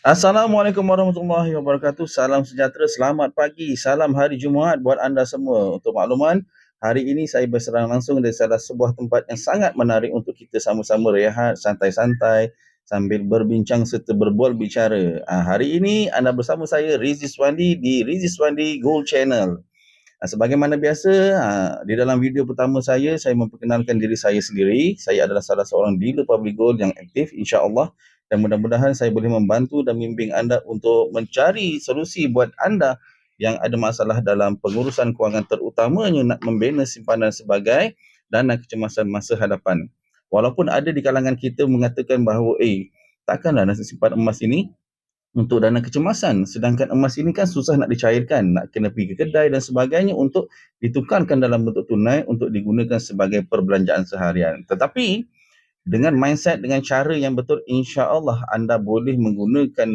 Assalamualaikum warahmatullahi wabarakatuh. Salam sejahtera, selamat pagi, salam hari Jumaat buat anda semua. Untuk makluman, hari ini saya berserang langsung dari salah sebuah tempat yang sangat menarik untuk kita sama-sama rehat, santai-santai sambil berbincang serta berbual bicara. Hari ini anda bersama saya Rizie Swandi di Rizie Swandi Gold Channel. Sebagaimana biasa, di dalam video pertama saya memperkenalkan diri saya sendiri. Saya adalah salah seorang dealer public gold yang aktif, insya-Allah, dan mudah-mudahan saya boleh membantu dan membimbing anda untuk mencari solusi buat anda yang ada masalah dalam pengurusan kewangan, terutamanya nak membina simpanan sebagai dana kecemasan masa hadapan. Walaupun ada di kalangan kita mengatakan bahawa takkanlah nak simpan emas ini untuk dana kecemasan, sedangkan emas ini kan susah nak dicairkan, nak kena pergi ke kedai dan sebagainya untuk ditukarkan dalam bentuk tunai untuk digunakan sebagai perbelanjaan seharian. Tetapi dengan mindset, dengan cara yang betul, insya-Allah anda boleh menggunakan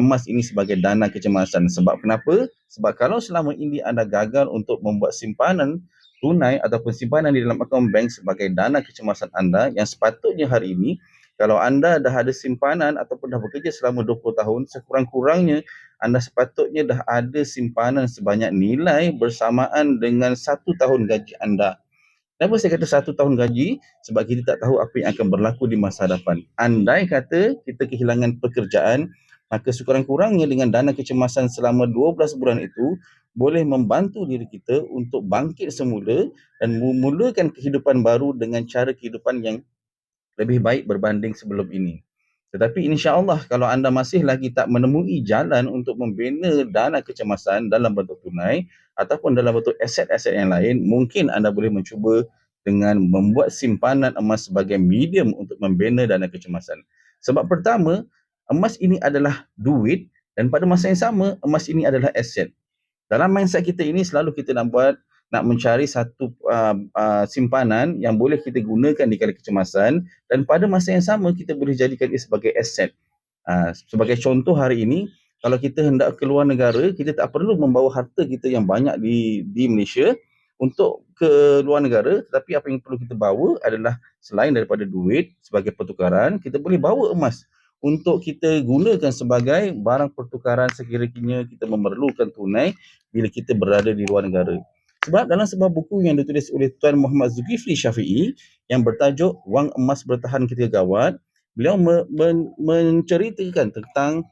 emas ini sebagai dana kecemasan. Sebab kenapa? Sebab kalau selama ini anda gagal untuk membuat simpanan tunai ataupun simpanan di dalam akaun bank sebagai dana kecemasan anda, yang sepatutnya hari ini kalau anda dah ada simpanan ataupun dah bekerja selama 20 tahun, sekurang-kurangnya anda sepatutnya dah ada simpanan sebanyak nilai bersamaan dengan 1 tahun gaji anda. Kenapa saya kata 1 tahun gaji? Sebab kita tak tahu apa yang akan berlaku di masa hadapan. Andai kata kita kehilangan pekerjaan, maka sekurang-kurangnya dengan dana kecemasan selama 12 bulan itu boleh membantu diri kita untuk bangkit semula dan memulakan kehidupan baru dengan cara kehidupan yang lebih baik berbanding sebelum ini. Tetapi insya-Allah kalau anda masih lagi tak menemui jalan untuk membina dana kecemasan dalam bentuk tunai ataupun dalam bentuk aset-aset yang lain, mungkin anda boleh mencuba dengan membuat simpanan emas sebagai medium untuk membina dana kecemasan. Sebab pertama, emas ini adalah duit dan pada masa yang sama, emas ini adalah aset. Dalam mindset kita ini selalu kita nak mencari satu simpanan yang boleh kita gunakan di kala kecemasan dan pada masa yang sama kita boleh jadikan ia sebagai aset. Sebagai contoh hari ini, kalau kita hendak keluar negara, kita tak perlu membawa harta kita yang banyak di Malaysia untuk ke luar negara, tetapi apa yang perlu kita bawa adalah selain daripada duit sebagai pertukaran, kita boleh bawa emas untuk kita gunakan sebagai barang pertukaran sekiranya kita memerlukan tunai bila kita berada di luar negara. Sebab dalam sebuah buku yang ditulis oleh Tuan Muhammad Zulkifli Syafi'i yang bertajuk Wang Emas Bertahan Ketika Gawat, beliau menceritakan tentang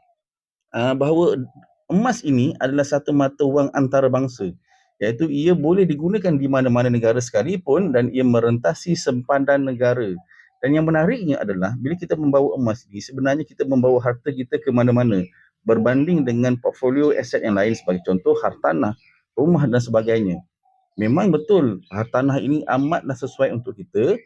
bahawa emas ini adalah satu mata wang antarabangsa, iaitu ia boleh digunakan di mana-mana negara sekalipun dan ia merentasi sempadan negara. Dan yang menariknya adalah bila kita membawa emas ini, sebenarnya kita membawa harta kita ke mana-mana berbanding dengan portfolio aset yang lain sebagai contoh hartanah, rumah dan sebagainya. Memang betul hartanah ini amatlah sesuai untuk kita,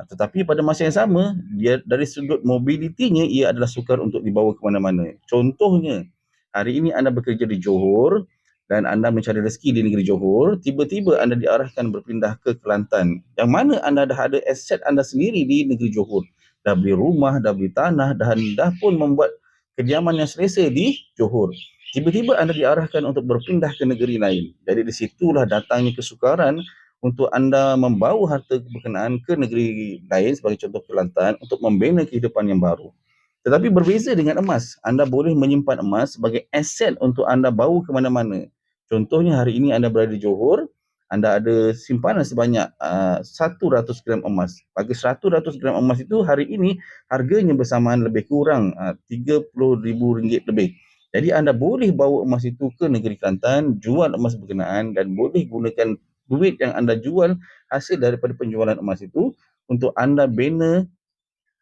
tetapi pada masa yang sama dia dari sudut mobilitinya ia adalah sukar untuk dibawa ke mana-mana. Contohnya, hari ini anda bekerja di Johor dan anda mencari rezeki di negeri Johor, tiba-tiba anda diarahkan berpindah ke Kelantan, yang mana anda dah ada aset anda sendiri di negeri Johor, dah beli rumah, dah beli tanah, dah pun membuat kediaman yang selesa di Johor. Tiba-tiba anda diarahkan untuk berpindah ke negeri lain. Jadi di situlah datangnya kesukaran untuk anda membawa harta berkenaan ke negeri lain sebagai contoh Kelantan untuk membina kehidupan yang baru. Tetapi berbeza dengan emas, anda boleh menyimpan emas sebagai aset untuk anda bawa ke mana-mana. Contohnya hari ini anda berada di Johor, anda ada simpanan sebanyak 100 gram emas. Bagi 100 gram emas itu hari ini harganya bersamaan lebih kurang RM30,000 lebih. Jadi anda boleh bawa emas itu ke negeri Kelantan, jual emas berkenaan dan boleh gunakan duit yang anda jual hasil daripada penjualan emas itu untuk anda bina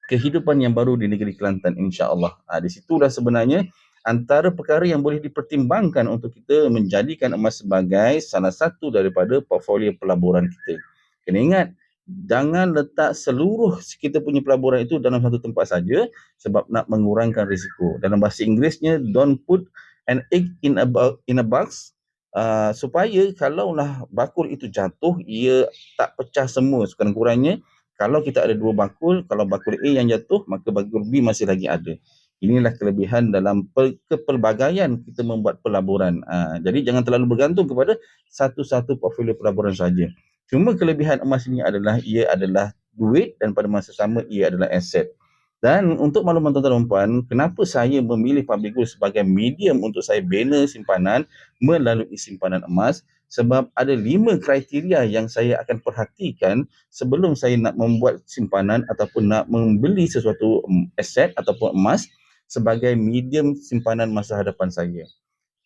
kehidupan yang baru di negeri Kelantan, insya-Allah. Di situlah sebenarnya antara perkara yang boleh dipertimbangkan untuk kita menjadikan emas sebagai salah satu daripada portfolio pelaburan kita. Kena ingat, jangan letak seluruh kita punya pelaburan itu dalam satu tempat saja sebab nak mengurangkan risiko. Dalam bahasa Inggerisnya, don't put an egg in a box, supaya kalaulah bakul itu jatuh, ia tak pecah semua. Sekurang-kurangnya kalau kita ada dua bakul, kalau bakul A yang jatuh, maka bakul B masih lagi ada. Inilah kelebihan dalam kepelbagaian kita membuat pelaburan. Jadi jangan terlalu bergantung kepada satu-satu portfolio pelaburan saja. Cuma kelebihan emas ini adalah ia adalah duit dan pada masa sama ia adalah aset. Dan untuk makluman tuan-tuan dan puan, kenapa saya memilih public gold sebagai medium untuk saya bina simpanan melalui simpanan emas? Sebab ada 5 kriteria yang saya akan perhatikan sebelum saya nak membuat simpanan ataupun nak membeli sesuatu aset ataupun emas sebagai medium simpanan masa hadapan saya.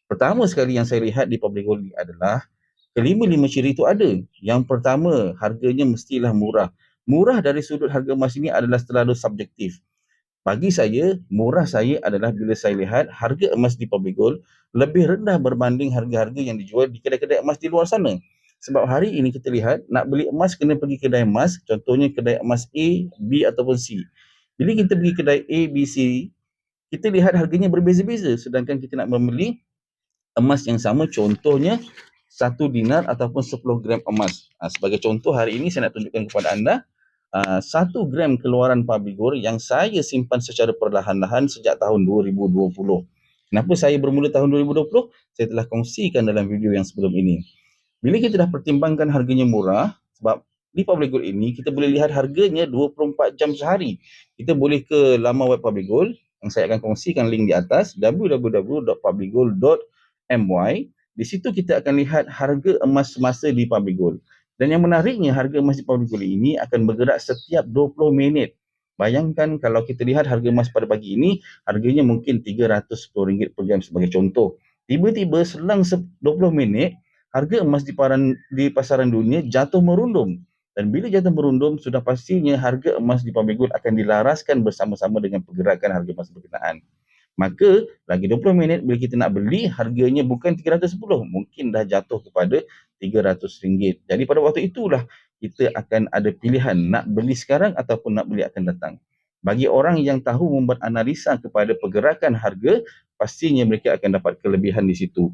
Pertama sekali yang saya lihat di public gold ni adalah kelima-lima ciri itu ada. Yang pertama, harganya mestilah murah. Murah dari sudut harga emas ini adalah terlalu subjektif. Bagi saya, murah saya adalah bila saya lihat harga emas di public gold lebih rendah berbanding harga-harga yang dijual di kedai-kedai emas di luar sana. Sebab hari ini kita lihat, nak beli emas kena pergi kedai emas, contohnya kedai emas A, B ataupun C. Bila kita pergi kedai A, B, C, kita lihat harganya berbeza-beza. Sedangkan kita nak membeli emas yang sama, contohnya 1 dinar ataupun 10 gram emas. Sebagai contoh, hari ini saya nak tunjukkan kepada anda 1 gram keluaran public gold yang saya simpan secara perlahan-lahan sejak tahun 2020. Kenapa saya bermula tahun 2020? Saya telah kongsikan dalam video yang sebelum ini. Bila kita dah pertimbangkan harganya murah, sebab di public gold ini kita boleh lihat harganya 24 jam sehari. Kita boleh ke laman web public gold yang saya akan kongsikan link di atas, www.publicgold.my. Di situ kita akan lihat harga emas semasa di public gold. Dan yang menariknya, harga emas di public gold ini akan bergerak setiap 20 minit. Bayangkan kalau kita lihat harga emas pada pagi ini, harganya mungkin RM310 per gram sebagai contoh. Tiba-tiba selang 20 minit, harga emas di pasaran dunia jatuh merundum. Dan bila jatuh merundum, sudah pastinya harga emas di public gold akan dilaraskan bersama-sama dengan pergerakan harga emas berkenaan. Maka lagi 20 minit bila kita nak beli, harganya bukan 310, mungkin dah jatuh kepada RM300. Jadi pada waktu itulah kita akan ada pilihan nak beli sekarang ataupun nak beli akan datang. Bagi orang yang tahu membuat analisa kepada pergerakan harga, pastinya mereka akan dapat kelebihan di situ.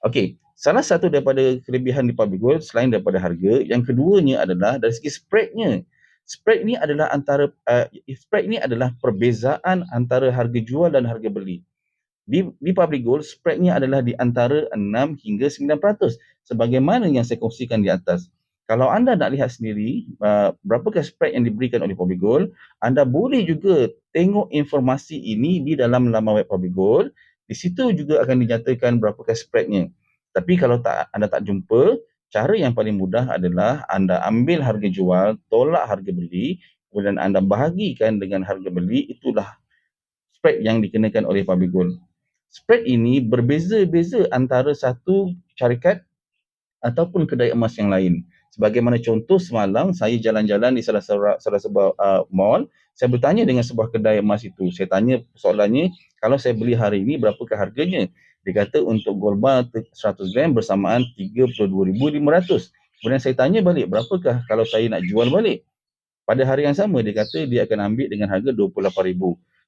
Okey, salah satu daripada kelebihan di public gold selain daripada harga, yang keduanya adalah dari segi spreadnya. Spread ini adalah perbezaan antara harga jual dan harga beli. Di public gold, spreadnya adalah di antara 6 hingga 9%. Sebagaimana yang saya kongsikan di atas. Kalau anda nak lihat sendiri berapakah spread yang diberikan oleh public gold, anda boleh juga tengok informasi ini di dalam laman web public gold. Di situ juga akan dinyatakan berapakah spreadnya. Tapi kalau anda tak jumpa, cara yang paling mudah adalah anda ambil harga jual, tolak harga beli, kemudian anda bahagikan dengan harga beli, itulah spread yang dikenakan oleh public gold. Spread ini berbeza-beza antara satu syarikat ataupun kedai emas yang lain. Sebagaimana contoh, semalam saya jalan-jalan di salah sebuah mall, saya bertanya dengan sebuah kedai emas itu. Saya tanya soalannya, kalau saya beli hari ini berapakah harganya? Dia kata untuk gold bar 100 gram bersamaan 32,500. Kemudian saya tanya balik, berapakah kalau saya nak jual balik? Pada hari yang sama dia kata dia akan ambil dengan harga 28,000.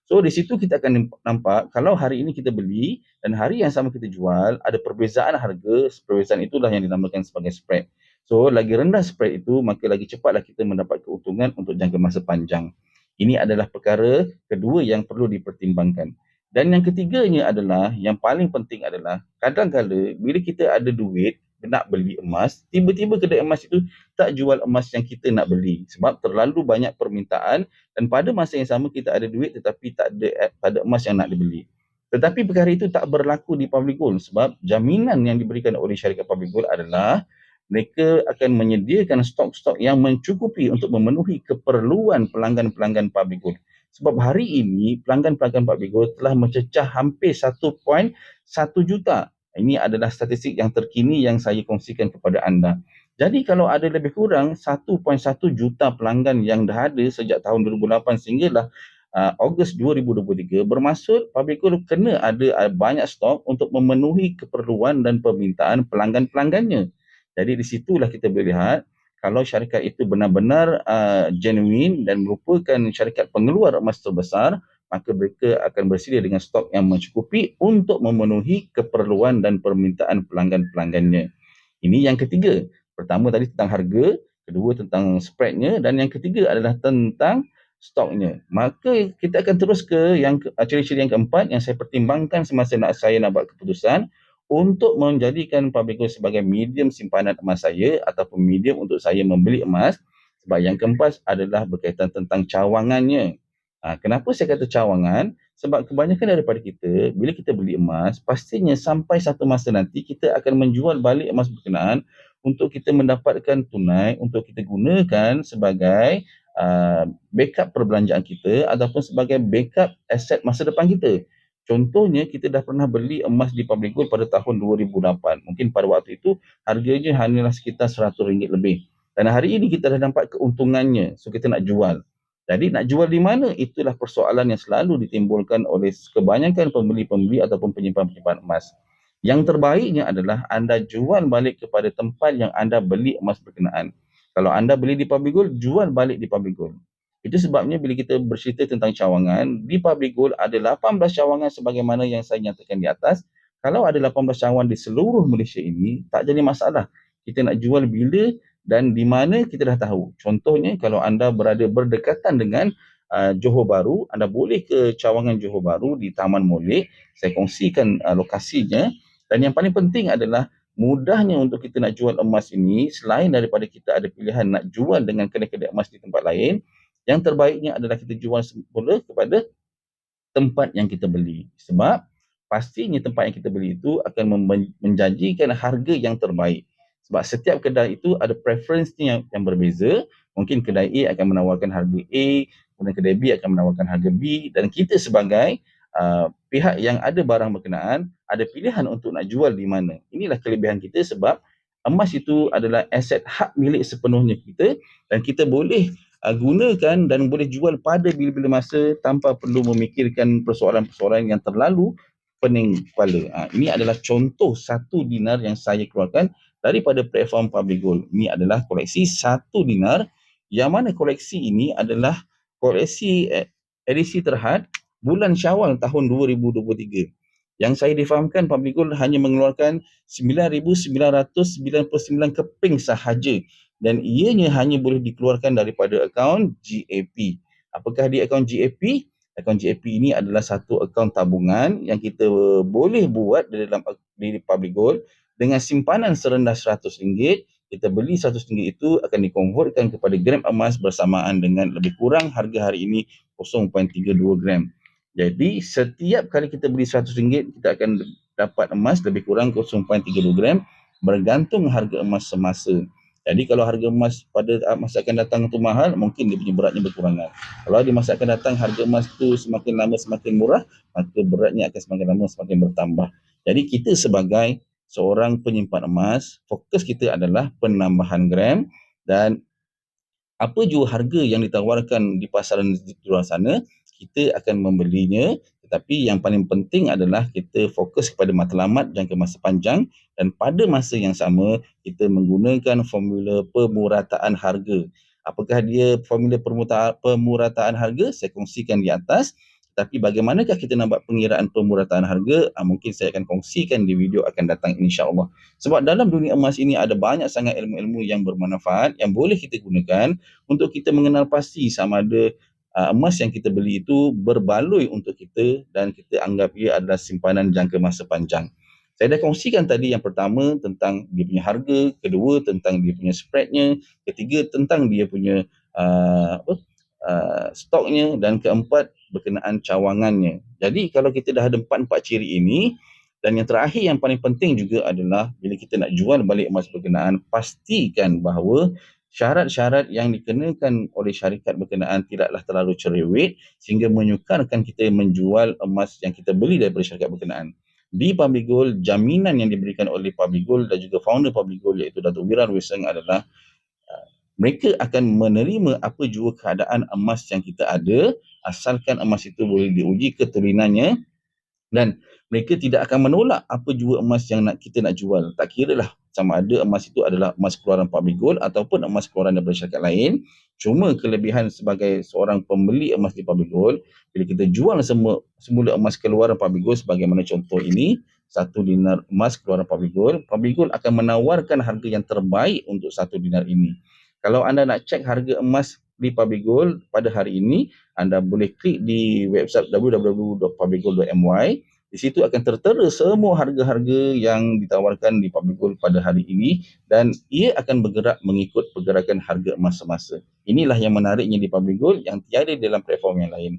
So di situ kita akan nampak kalau hari ini kita beli dan hari yang sama kita jual, ada perbezaan harga. Perbezaan itulah yang dinamakan sebagai spread. So lagi rendah spread itu, maka lagi cepatlah kita mendapat keuntungan untuk jangka masa panjang. Ini adalah perkara kedua yang perlu dipertimbangkan. Dan yang ketiganya adalah, yang paling penting adalah, kadang-kadang bila kita ada duit nak beli emas, tiba-tiba kedai emas itu tak jual emas yang kita nak beli sebab terlalu banyak permintaan, dan pada masa yang sama kita ada duit tetapi tak ada emas yang nak dibeli. Tetapi perkara itu tak berlaku di public gold sebab jaminan yang diberikan oleh syarikat public gold adalah mereka akan menyediakan stok-stok yang mencukupi untuk memenuhi keperluan pelanggan-pelanggan public gold. Sebab hari ini pelanggan-pelanggan public gold telah mencecah hampir 1.1 juta. Ini adalah statistik yang terkini yang saya kongsikan kepada anda. Jadi kalau ada lebih kurang 1.1 juta pelanggan yang dah ada sejak tahun 2008 sehinggalah Ogos 2023, bermaksud public gold kena ada banyak stok untuk memenuhi keperluan dan permintaan pelanggan-pelanggannya. Jadi di situlah kita boleh lihat kalau syarikat itu benar-benar genuine dan merupakan syarikat pengeluar emas terbesar, maka mereka akan bersedia dengan stok yang mencukupi untuk memenuhi keperluan dan permintaan pelanggan-pelanggannya. Ini yang ketiga. Pertama tadi tentang harga, kedua tentang spreadnya, dan yang ketiga adalah tentang stoknya. Maka kita akan terus ke yang ciri-ciri yang keempat yang saya pertimbangkan semasa saya nak buat keputusan untuk menjadikan public gold sebagai medium simpanan emas saya ataupun medium untuk saya membeli emas. Sebab yang keempat adalah berkaitan tentang cawangannya. Kenapa saya kata cawangan? Sebab kebanyakan daripada kita, bila kita beli emas, pastinya sampai satu masa nanti kita akan menjual balik emas berkenaan untuk kita mendapatkan tunai, untuk kita gunakan sebagai backup perbelanjaan kita ataupun sebagai backup aset masa depan kita. Contohnya, kita dah pernah beli emas di Public Gold pada tahun 2008. Mungkin pada waktu itu harganya hanyalah sekitar RM100 lebih. Dan hari ini kita dah dapat keuntungannya, so kita nak jual. Jadi nak jual di mana? Itulah persoalan yang selalu ditimbulkan oleh kebanyakan pembeli-pembeli ataupun penyimpan-penyimpan emas. Yang terbaiknya adalah anda jual balik kepada tempat yang anda beli emas berkenaan. Kalau anda beli di Public Gold, jual balik di Public Gold. Itu sebabnya bila kita bercerita tentang cawangan, di Public Gold ada 18 cawangan sebagaimana yang saya nyatakan di atas. Kalau ada 18 cawangan di seluruh Malaysia ini, tak jadi masalah. Kita nak jual bila dan di mana kita dah tahu. Contohnya kalau anda berada berdekatan dengan Johor Bahru, anda boleh ke cawangan Johor Bahru di Taman Molek. Saya kongsikan lokasinya. Dan yang paling penting adalah mudahnya untuk kita nak jual emas ini, selain daripada kita ada pilihan nak jual dengan kedai-kedai emas di tempat lain, yang terbaiknya adalah kita jual semula kepada tempat yang kita beli. Sebab pastinya tempat yang kita beli itu akan menjanjikan harga yang terbaik. Sebab setiap kedai itu ada preferensinya yang berbeza. Mungkin kedai A akan menawarkan harga A, kemudian kedai B akan menawarkan harga B, dan kita sebagai pihak yang ada barang berkenaan ada pilihan untuk nak jual di mana. Inilah kelebihan kita sebab emas itu adalah aset hak milik sepenuhnya kita dan kita boleh gunakan dan boleh jual pada bila-bila masa tanpa perlu memikirkan persoalan-persoalan yang terlalu pening kepala. Ini adalah contoh 1 dinar yang saya keluarkan daripada platform Public Gold. Ini adalah koleksi 1 dinar yang mana koleksi ini adalah koleksi edisi terhad bulan Syawal tahun 2023. Yang saya difahamkan Public Gold hanya mengeluarkan 9,999 keping sahaja dan ianya hanya boleh dikeluarkan daripada akaun GAP. Apakah dia akaun GAP? Akaun GAP ini adalah satu akaun tabungan yang kita boleh buat di dalam di Public Gold dengan simpanan serendah RM100. Kita beli RM100 itu akan dikonvertkan kepada gram emas bersamaan dengan lebih kurang harga hari ini 0.32 gram. Jadi setiap kali kita beli RM100, kita akan dapat emas lebih kurang 0.32 gram bergantung harga emas semasa. Jadi kalau harga emas pada masa akan datang itu mahal, mungkin dia punya beratnya berkurangan. Kalau di masa akan datang harga emas itu semakin lama semakin murah, maka beratnya akan semakin lama semakin bertambah. Jadi kita sebagai seorang penyimpan emas, fokus kita adalah penambahan gram dan apa jua harga yang ditawarkan di pasaran di luar sana, kita akan membelinya. Tetapi yang paling penting adalah kita fokus kepada matlamat jangka masa panjang dan pada masa yang sama kita menggunakan formula pemurataan harga. Apakah dia formula pemurataan harga? Saya kongsikan di atas. Tapi bagaimanakah kita nak buat pengiraan pemurataan harga? Mungkin saya akan kongsikan di video akan datang insya-Allah. Sebab dalam dunia emas ini ada banyak sangat ilmu-ilmu yang bermanfaat yang boleh kita gunakan untuk kita mengenal pasti sama ada emas yang kita beli itu berbaloi untuk kita dan kita anggap ia adalah simpanan jangka masa panjang. Saya dah kongsikan tadi yang pertama tentang dia punya harga, kedua tentang dia punya spreadnya, ketiga tentang dia punya stoknya dan keempat berkenaan cawangannya. Jadi kalau kita dah ada 4 ciri ini dan yang terakhir yang paling penting juga adalah bila kita nak jual balik emas berkenaan, pastikan bahawa syarat-syarat yang dikenakan oleh syarikat berkenaan tidaklah terlalu cerewet sehingga menyukarkan kita menjual emas yang kita beli daripada syarikat berkenaan. Di Public Gold, jaminan yang diberikan oleh Public Gold dan juga founder Public Gold iaitu Datuk Wiran Wiseng adalah mereka akan menerima apa jua keadaan emas yang kita ada asalkan emas itu boleh diuji keturinannya dan mereka tidak akan menolak apa jua emas yang kita nak jual. Tak kiralah sama ada emas itu adalah emas keluaran Public Gold ataupun emas keluaran daripada syarikat lain. Cuma kelebihan sebagai seorang pembeli emas di Public Gold, bila kita jual semula emas keluaran Public Gold sebagaimana contoh ini, 1 dinar emas keluaran Public Gold akan menawarkan harga yang terbaik untuk 1 dinar ini. Kalau anda nak cek harga emas di Public Gold pada hari ini, anda boleh klik di website www.publicgold.my. Di situ akan tertera semua harga-harga yang ditawarkan di Public Gold pada hari ini dan ia akan bergerak mengikut pergerakan harga emas semasa. Inilah yang menariknya di Public Gold yang tiada dalam platform yang lain.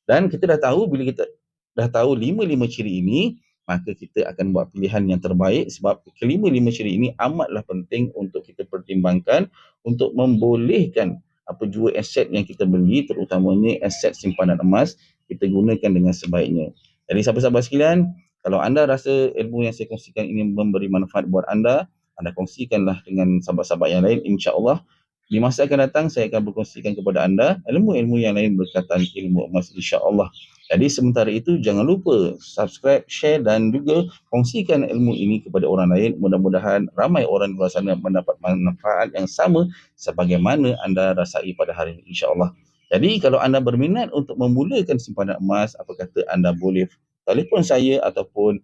Dan kita dah tahu, bila kita dah tahu lima-lima ciri ini, maka kita akan buat pilihan yang terbaik, sebab kelima-lima ciri ini amatlah penting untuk kita pertimbangkan untuk membolehkan apa jua aset yang kita beli, terutamanya aset simpanan emas, kita gunakan dengan sebaiknya. Jadi sahabat-sahabat sekalian, kalau anda rasa ilmu yang saya kongsikan ini memberi manfaat buat anda kongsikanlah dengan sahabat-sahabat yang lain. InsyaAllah di masa akan datang saya akan berkongsikan kepada anda ilmu-ilmu yang lain berkaitan ilmu emas, insya-Allah. Jadi sementara itu jangan lupa subscribe, share dan juga kongsikan ilmu ini kepada orang lain. Mudah-mudahan ramai orang di luar sana mendapat manfaat yang sama sebagaimana anda rasai pada hari ini, insya-Allah. Jadi kalau anda berminat untuk memulakan simpanan emas, apa kata anda boleh telefon saya ataupun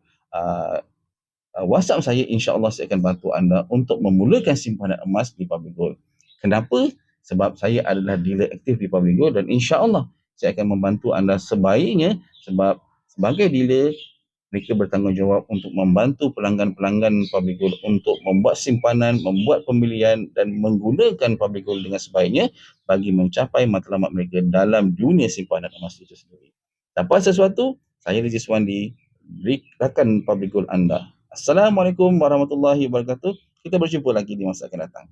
WhatsApp saya, insya-Allah saya akan bantu anda untuk memulakan simpanan emas di Public Gold. Kenapa? Sebab saya adalah dealer aktif di Public Gold dan insya-Allah saya akan membantu anda sebaiknya, sebab sebagai dealer mereka bertanggungjawab untuk membantu pelanggan-pelanggan Public Gold untuk membuat simpanan, membuat pembelian dan menggunakan Public Gold dengan sebaiknya bagi mencapai matlamat mereka dalam dunia simpanan emas itu sendiri. Dapat sesuatu, saya Rizky Swandi, berikan Public Gold anda. Assalamualaikum warahmatullahi wabarakatuh. Kita berjumpa lagi di masa akan datang.